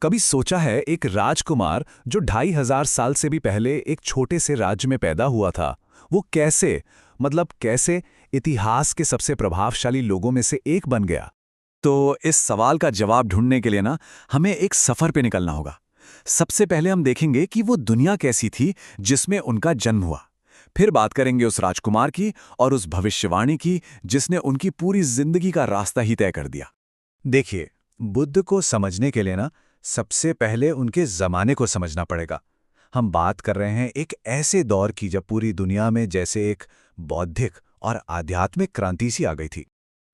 कभी सोचा है एक राजकुमार जो 2500 साल से भी पहले एक छोटे से राज्य में पैदा हुआ था, वो कैसे इतिहास के सबसे प्रभावशाली लोगों में से एक बन गया? तो इस सवाल का जवाब ढूंढने के लिए ना हमें एक सफर पे निकलना होगा। सबसे पहले हम देखेंगे कि वो दुनिया कैसी थी जिसमें उनका जन्म हुआ। फिर बात करेंगे उस राजकुमार की और उस भविष्यवाणी की जिसने उनकी पूरी जिंदगी का रास्ता ही तय कर दिया। देखिए, बुद्ध को समझने के लिए ना सबसे पहले उनके जमाने को समझना पड़ेगा। हम बात कर रहे हैं एक ऐसे दौर की जब पूरी दुनिया में जैसे एक बौद्धिक और आध्यात्मिक क्रांति सी आ गई थी।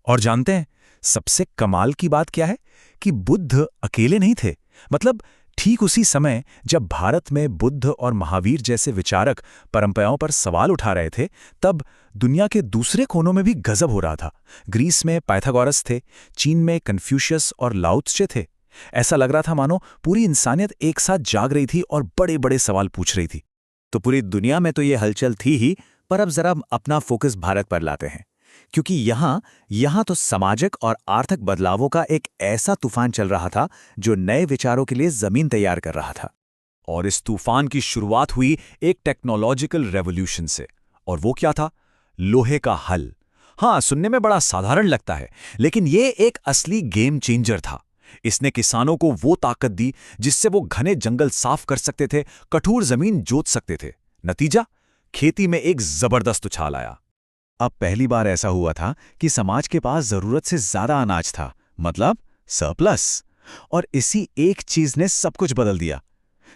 और जानते हैं सबसे कमाल की बात क्या है कि बुद्ध अकेले नहीं थे। मतलब ठीक उसी समय जब भारत में बुद्ध और महावीर जैसे विचारक परंपराओं पर सवाल उठा रहे थे, तब दुनिया के दूसरे कोनों में भी गजब हो रहा था। ग्रीस में पाइथागोरस थे, चीन में कन्फ्यूशियस और लाओ त्से थे। ऐसा लग रहा था मानो पूरी इंसानियत एक साथ जाग रही थी और बड़े बड़े सवाल पूछ रही थी। तो पूरी दुनिया में तो ये हलचल थी ही, पर अब जरा अपना फोकस भारत पर लाते हैं, क्योंकि यहाँ तो सामाजिक और आर्थिक बदलावों का एक ऐसा तूफान चल रहा था जो नए विचारों के लिए जमीन तैयार कर रहा था। और इस तूफान की शुरुआत हुई एक टेक्नोलॉजिकल रेवोल्यूशन से। और वो क्या था? लोहे का हल। हाँ, सुनने में बड़ा साधारण लगता है, लेकिन ये एक असली गेम चेंजर था। इसने किसानों को वो ताकत दी जिससे वो घने जंगल साफ कर सकते थे, कठोर जमीन जोत सकते थे। नतीजा, खेती में एक जबरदस्त उछाल आया। अब पहली बार ऐसा हुआ था कि समाज के पास जरूरत से ज्यादा अनाज था, मतलब सरप्लस। और इसी एक चीज ने सब कुछ बदल दिया।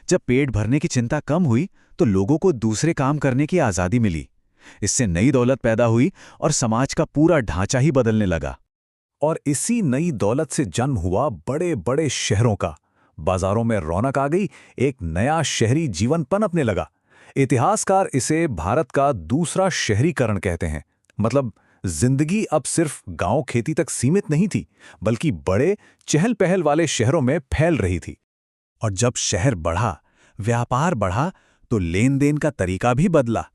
जब पेट भरने की चिंता कम हुई तो लोगों को दूसरे काम करने की आजादी मिली। इससे नई दौलत पैदा हुई और समाज का पूरा ढांचा ही बदलने लगा। और इसी नई दौलत से जन्म हुआ बड़े बड़े शहरों का। बाजारों में रौनक आ गई, एक नया शहरी जीवन पनपने लगा। इतिहासकार इसे भारत का दूसरा शहरीकरण कहते हैं। मतलब जिंदगी अब सिर्फ गांव खेती तक सीमित नहीं थी, बल्कि बड़े चहल पहल वाले शहरों में फैल रही थी। और जब शहर बढ़ा, व्यापार बढ़ा, तो लेन देन का तरीका भी बदला।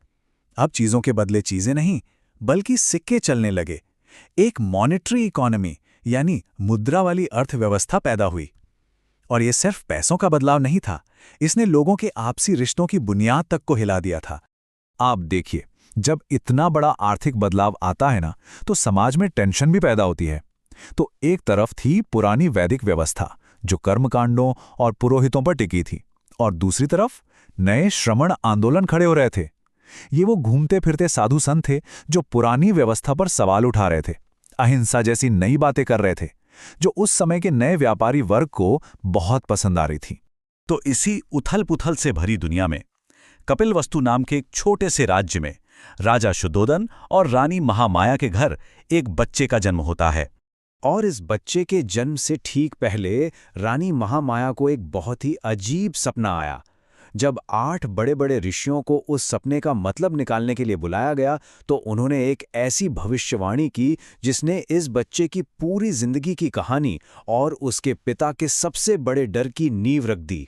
अब चीजों के बदले चीजें नहीं, बल्कि सिक्के चलने लगे। एक मॉनेटरी इकोनॉमी यानी मुद्रा वाली अर्थव्यवस्था पैदा हुई। और ये सिर्फ पैसों का बदलाव नहीं था, इसने लोगों के आपसी रिश्तों की बुनियाद तक को हिला दिया था। आप देखिए, जब इतना बड़ा आर्थिक बदलाव आता है ना, तो समाज में टेंशन भी पैदा होती है। तो एक तरफ थी पुरानी वैदिक व्यवस्था जो कर्मकांडों और पुरोहितों पर टिकी थी, और दूसरी तरफ नए श्रमण आंदोलन खड़े हो रहे थे। ये वो घूमते फिरते साधु संत थे जो पुरानी व्यवस्था पर सवाल उठा रहे थे, अहिंसा जैसी नई बातें कर रहे थे, जो उस समय के नए व्यापारी वर्ग को बहुत पसंद आ रही थी। तो इसी उथल पुथल से भरी दुनिया में कपिलवस्तु नाम के एक छोटे से राज्य में राजा शुद्धोदन और रानी महामाया के घर एक बच्चे का जन्म होता है। और इस बच्चे के जन्म से ठीक पहले रानी महामाया को एक बहुत ही अजीब सपना आया। जब 8 बड़े बड़े ऋषियों को उस सपने का मतलब निकालने के लिए बुलाया गया, तो उन्होंने एक ऐसी भविष्यवाणी की जिसने इस बच्चे की पूरी जिंदगी की कहानी और उसके पिता के सबसे बड़े डर की नींव रख दी।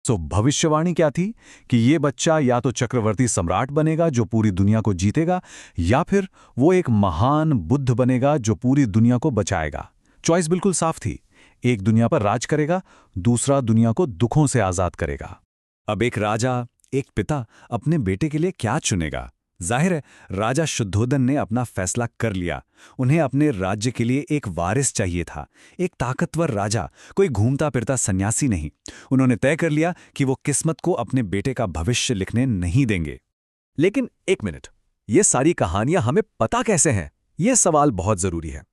तो भविष्यवाणी क्या थी कि ये बच्चा या तो चक्रवर्ती सम्राट बनेगा जो पूरी दुनिया को जीतेगा, या फिर वो एक महान बुद्ध बनेगा जो पूरी दुनिया को बचाएगा। चॉइस बिल्कुल साफ थी, एक दुनिया पर राज करेगा, दूसरा दुनिया को दुखों से आजाद करेगा। अब एक राजा, एक पिता अपने बेटे के लिए क्या चुनेगा? जाहिर है राजा शुद्धोदन ने अपना फैसला कर लिया। उन्हें अपने राज्य के लिए एक वारिस चाहिए था, एक ताकतवर राजा, कोई घूमता फिरता सन्यासी नहीं। उन्होंने तय कर लिया कि वो किस्मत को अपने बेटे का भविष्य लिखने नहीं देंगे। लेकिन एक मिनट, ये सारी कहानियां हमें पता कैसे हैं? ये सवाल बहुत जरूरी है,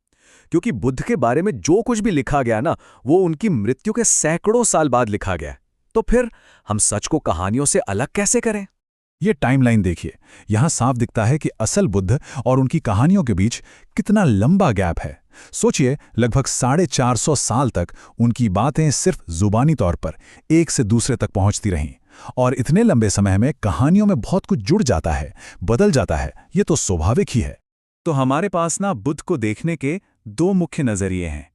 क्योंकि बुद्ध के बारे में जो कुछ भी लिखा गया ना, वो उनकी मृत्यु के सैकड़ों साल बाद लिखा गया। तो फिर हम सच को कहानियों से अलग कैसे करें? ये टाइमलाइन देखिए, यहां साफ दिखता है कि असल बुद्ध और उनकी कहानियों के बीच कितना लंबा गैप है। सोचिए, लगभग 450 साल तक उनकी बातें सिर्फ जुबानी तौर पर एक से दूसरे तक पहुंचती रहीं। और इतने लंबे समय में कहानियों में बहुत कुछ जुड़ जाता है, बदल जाता है, ये तो स्वाभाविक ही है। तो हमारे पास ना बुद्ध को देखने के 2 मुख्य नजरिए हैं।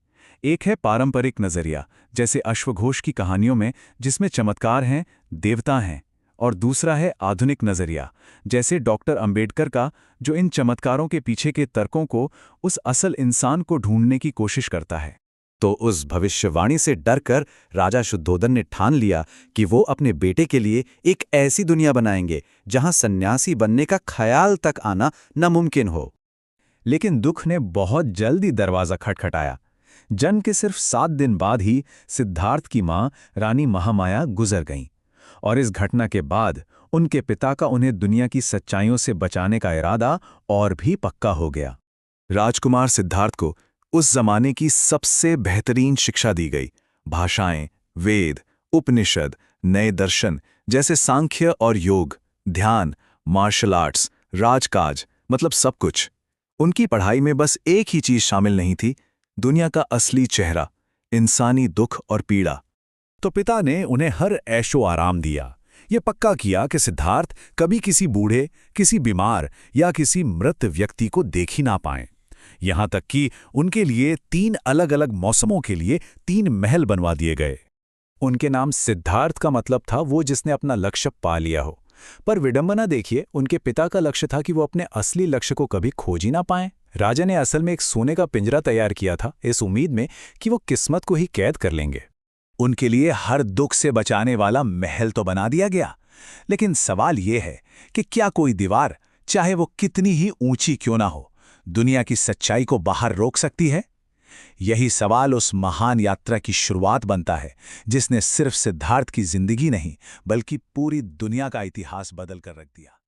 एक है पारंपरिक नजरिया, जैसे अश्वघोष की कहानियों में जिसमें चमत्कार हैं, देवता हैं। और दूसरा है आधुनिक नजरिया, जैसे डॉक्टर अंबेडकर का, जो इन चमत्कारों के पीछे के तर्कों को, उस असल इंसान को ढूंढने की कोशिश करता है। तो उस भविष्यवाणी से डरकर राजा शुद्धोधन ने ठान लिया कि वो अपने बेटे के लिए एक ऐसी दुनिया बनाएंगे जहां सन्यासी बनने का ख्याल तक आना नामुमकिन हो। लेकिन दुख ने बहुत जल्दी दरवाजा खटखटाया। जन्म के सिर्फ 7 दिन बाद ही सिद्धार्थ की मां रानी महामाया गुजर गईं, और इस घटना के बाद उनके पिता का उन्हें दुनिया की सच्चाइयों से बचाने का इरादा और भी पक्का हो गया। राजकुमार सिद्धार्थ को उस जमाने की सबसे बेहतरीन शिक्षा दी गई। भाषाएं, वेद, उपनिषद, नए दर्शन जैसे सांख्य और योग, ध्यान, मार्शल आर्ट्स, राजकाज, मतलब सब कुछ। उनकी पढ़ाई में बस एक ही चीज शामिल नहीं थी, दुनिया का असली चेहरा, इंसानी दुख और पीड़ा। तो पिता ने उन्हें हर ऐशो आराम दिया, ये पक्का किया कि सिद्धार्थ कभी किसी बूढ़े, किसी बीमार या किसी मृत व्यक्ति को देख ही ना पाएं। यहां तक कि उनके लिए 3 अलग-अलग मौसमों के लिए 3 महल बनवा दिए गए। उनके नाम सिद्धार्थ का मतलब था वो जिसने अपना लक्ष्य पा लिया हो। पर विडंबना देखिए, उनके पिता का लक्ष्य था कि वो अपने असली लक्ष्य को कभी खोज ही ना पाएं। राजा ने असल में एक सोने का पिंजरा तैयार किया था, इस उम्मीद में कि वो किस्मत को ही कैद कर लेंगे। उनके लिए हर दुख से बचाने वाला महल तो बना दिया गया, लेकिन सवाल ये है कि क्या कोई दीवार, चाहे वो कितनी ही ऊंची क्यों ना हो, दुनिया की सच्चाई को बाहर रोक सकती है? यही सवाल उस महान यात्रा की शुरुआत बनता है, जिसने सिर्फ सिद्धार्थ की जिंदगी नहीं, बल्कि पूरी दुनिया का इतिहास बदल कर रख दिया।